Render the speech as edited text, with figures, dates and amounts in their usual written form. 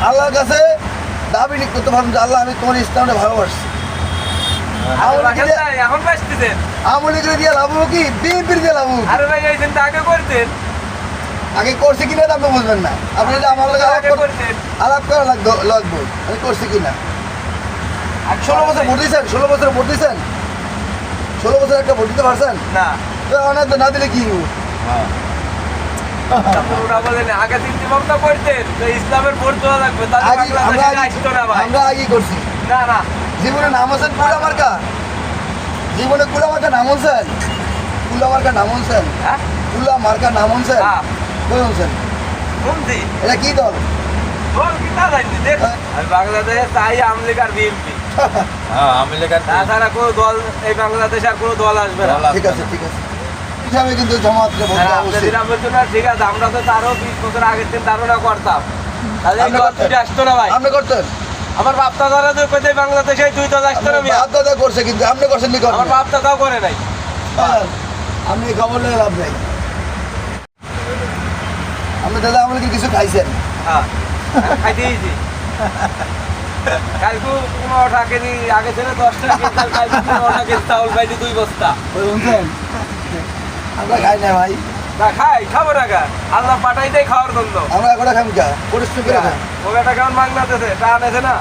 আল্লাহর কাছে দাবি করতে পারবেন যে আল্লাহ আমি তোমার ইসলামটা ভালোবাসছি। এখন বাঁচতেছেন আমলি করে দিয়ে লাভ হবো কি বিএনপির দিয়ে লাভ হবো? আরে ভাই এই চিন্তা আগে করতেন আগে করছি কিনা আপনি বুঝবেন না। আপনি যদি আমার লোক আলাপ করা লাগবো আমি করছি কিনা। 16 বছর ভোট দিয়েছেন, 16 বছর ভোট দিয়েছেন, 16 বছর একটা ভোট দিতে পারছেন না? তো অনেক না দিলে কি হবো? ওরা বলেন আগে চিন্তা ভাবনা করতেন যে ইসলামের ভোট দেওয়া লাগবে, আমরা আগেই করছি। না না জীবনে নাম আছেন কুলা মার্কা, জীবনে কুলা মার্কা নাম আনছেন, কুলা মার্কা নাম আনছেন, কুলা মার্কা নাম আনছেন, কই আনছেন? শুনছি এটা কি দল? দল কি তা জানি দেখ আমি বাংলাদেশে চাই আওয়ামী লীগ আর বিএনপি, আওয়ামী লীগ আর তাছাড়া কোনো দল এই বাংলাদেশে আর কোনো দল আসবে না। ঠিক আছে ঠিক আছে, হিসাবে কিন্তু জামাতকে বলতে অবশ্যই। ঠিক আছে, আমরা তো তারও 20 বছর আগের দিন ধারণা করতাম, তাহলে এই দল দুটো আসতো না ভাই। আপনি করতেন? আমার বাপ দাদারা তো কইতে বাংলাদেশে দুই দল আসতো না। বাপ দাদা করছে কিন্তু আপনি করছেন নি? আমার বাপ দাদাও করে নাই। আপনি খবর নিয়ে লাভ নেই। আপনি দাদা আমাকে কিছু খাইছেন? হ্যাঁ খাইতে দিয়েছি। কালকে 15 টাকা কেজি, আগে ছিল 10 টাকা কেজি, কালকে 15 টাকা কেজি চাউল পাইছি 2 বস্তা। শুনছেন? আমরা খাই না ভাই। না খাই, খাবো টাকা আল্লাহ পাঠাই দেয় খাওয়ার জন্য। আমরা এখন খাম কা পরিশ্রম করে খাই। ও বেটা কেমন বাংলাদেশে টান আছে না।